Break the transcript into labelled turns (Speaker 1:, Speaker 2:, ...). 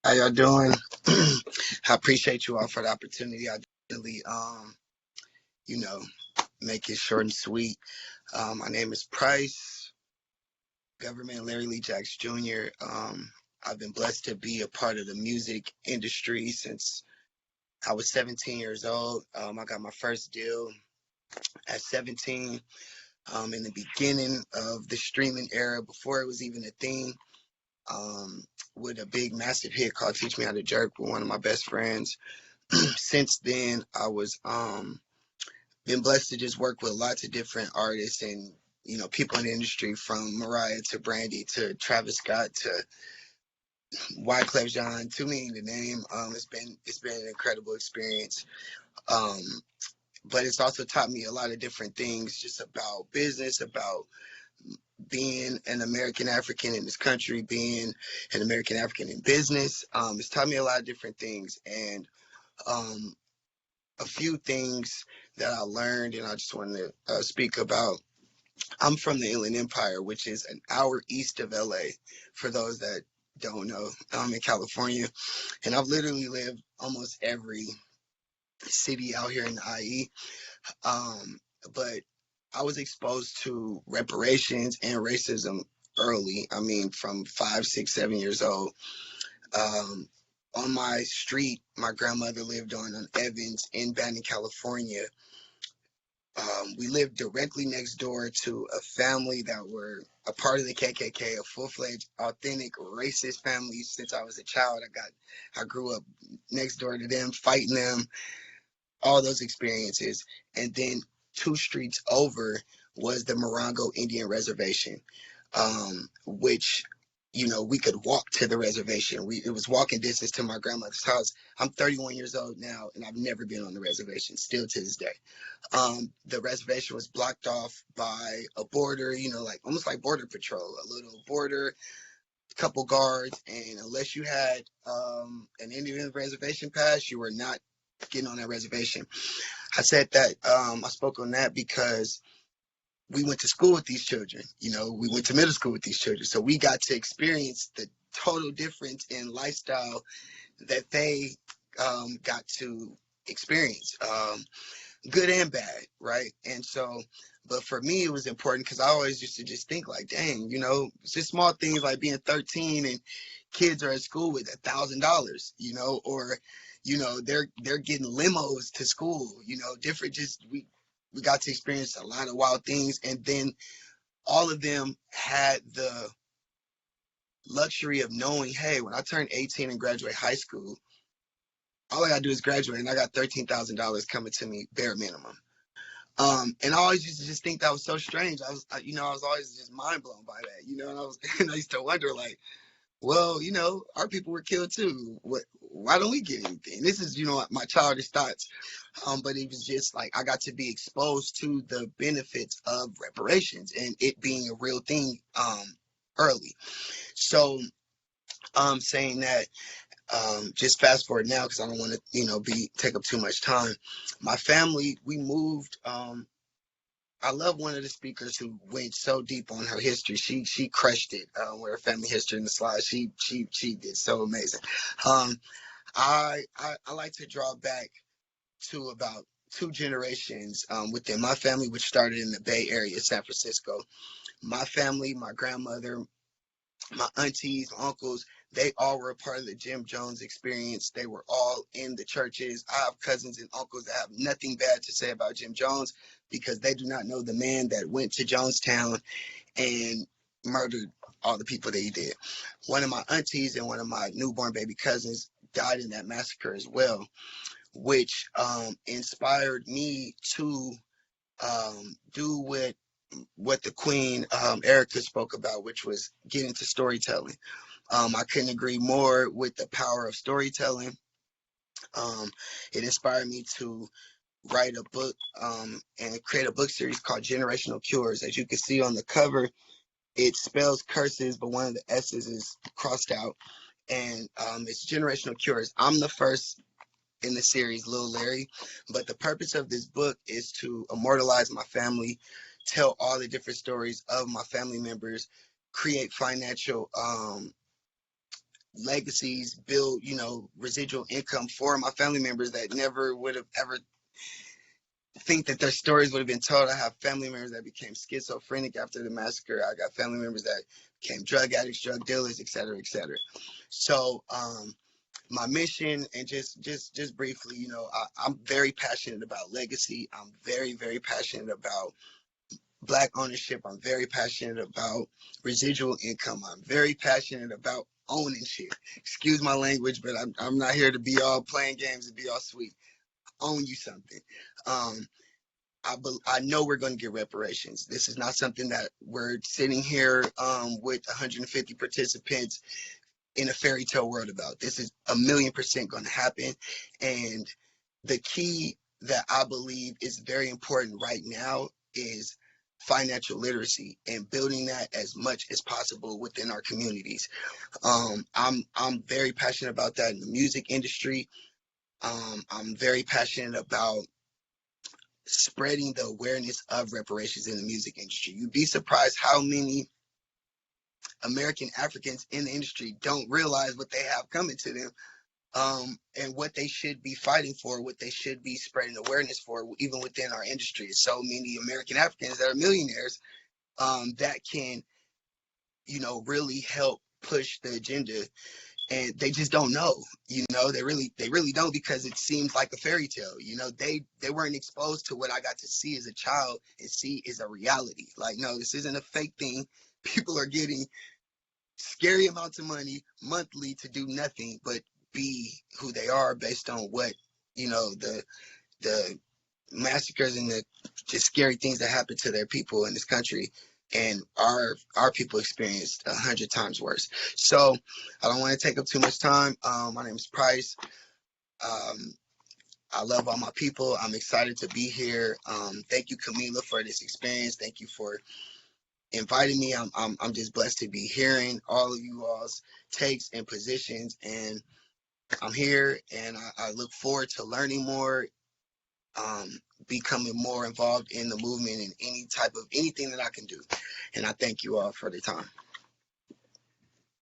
Speaker 1: How y'all doing? I appreciate you all for the opportunity. I definitely, you know, make it short and sweet. My name is Price, Government Larry Lee Jacks Jr. I've been blessed to be a part of the music industry since I was 17 years old. I got my first deal at 17. In the beginning of the streaming era, before it was even a thing, um, with a big, massive hit called "Teach Me How to Jerk" with one of my best friends. Since then, I was been blessed to just work with lots of different artists and people in the industry, from Mariah to Brandy to Travis Scott to Wyclef Jean. Too many to name. It's been an incredible experience. Um, but it's also taught me a lot of different things, just about business, about being an American African in this country, being an American African in business. It's taught me a lot of different things, and um, a few things that I learned, and I just wanted to speak about. I'm from the Inland Empire, which is an hour east of LA, for those that don't know. I'm in California, and I've literally lived almost every city out here in the IE. Um, but I was exposed to reparations and racism early. I mean, from 5, 6, 7 years old. Um, on my street, my grandmother lived on Evans in Banning, California. We lived directly next door to a family that were a part of the KKK, a full-fledged, authentic, racist family. Since I was a child, I grew up next door to them, fighting them, all those experiences. And then 2 streets over was the Morongo Indian Reservation, which we could walk to the reservation. It was walking distance to my grandmother's house. I'm 31 years old now, and I've never been on the reservation, still to this day. The reservation was blocked off by a border, like almost like border patrol, a little border, couple guards, and unless you had an Indian reservation pass, you were not getting on that reservation. I said that I spoke on that because we went to school with these children. We went to middle school with these children, so we got to experience the total difference in lifestyle that they got to experience. Good and bad, right? And so, but for me, it was important because I always used to just think like, dang, it's just small things like being 13 and kids are at school with $1,000, or they're getting limos to school, different. Just we got to experience a lot of wild things, and then all of them had the luxury of knowing, hey, when I turn 18 and graduate high school, all I gotta do is graduate, and I got $13,000 coming to me bare minimum. And I always used to just think that was so strange. I was always just mind blown by that, and I was, and I used to wonder, like, well, our people were killed too. Why don't we get anything? This is, my childish thoughts. But it was just like I got to be exposed to the benefits of reparations and it being a real thing, early. So, saying that, just fast forward now because I don't want to, be take up too much time. My family, we moved. I love one of the speakers who went so deep on her history. She crushed it with her family history in the slides. She did so amazing. Um, I like to draw back to about 2 generations within my family, which started in the Bay Area, San Francisco. My family, my grandmother, my aunties, my uncles, they all were a part of the Jim Jones experience. They were all in the churches. I have cousins and uncles that have nothing bad to say about Jim Jones because they do not know the man that went to Jonestown and murdered all the people that he did. One of my aunties and one of my newborn baby cousins died in that massacre as well, which inspired me to do what the Queen Erica spoke about, which was get into storytelling. I couldn't agree more with the power of storytelling. It inspired me to write a book and create a book series called Generational Cures. As you can see on the cover, it spells curses, but one of the S's is crossed out. And it's Generational Cures. I'm the first in the series, Lil Larry, but the purpose of this book is to immortalize my family, tell all the different stories of my family members, create financial legacies, build, residual income for my family members that never would have ever think that their stories would have been told. I have family members that became schizophrenic after the massacre. I got family members that became drug addicts, drug dealers, et cetera, et cetera. So my mission, and just briefly, I'm very passionate about legacy. I'm very, very passionate about Black ownership. I'm very passionate about residual income. I'm very passionate about owning shit. Excuse my language, but I'm not here to be all playing games and be all sweet. Own you something. I know we're going to get reparations. This is not something that we're sitting here with 150 participants in a fairy tale world about. This is 1,000,000% going to happen. And the key that I believe is very important right now is financial literacy and building that as much as possible within our communities. I'm very passionate about that in the music industry. I'm very passionate about spreading the awareness of reparations in the music industry. You'd be surprised how many American Africans in the industry don't realize what they have coming to them, and what they should be fighting for, what they should be spreading awareness for, even within our industry. So many American Africans that are millionaires, that can, really help push the agenda, and they just don't know. They really don't, because it seems like a fairy tale. They weren't exposed to what I got to see as a child and see as a reality. Like, no, this isn't a fake thing. People are getting scary amounts of money monthly to do nothing but be who they are based on what, the massacres and the just scary things that happen to their people in this country, and our people experienced 100 times worse. So I don't want to take up too much time. My name is Price. I love all my people. I'm excited to be here. Thank you, Camila, for this experience. Thank you for inviting me. I'm just blessed to be hearing all of you all's takes and positions, and I'm here, and I look forward to learning more, becoming more involved in the movement and anything that I can do. And I thank you all for the time.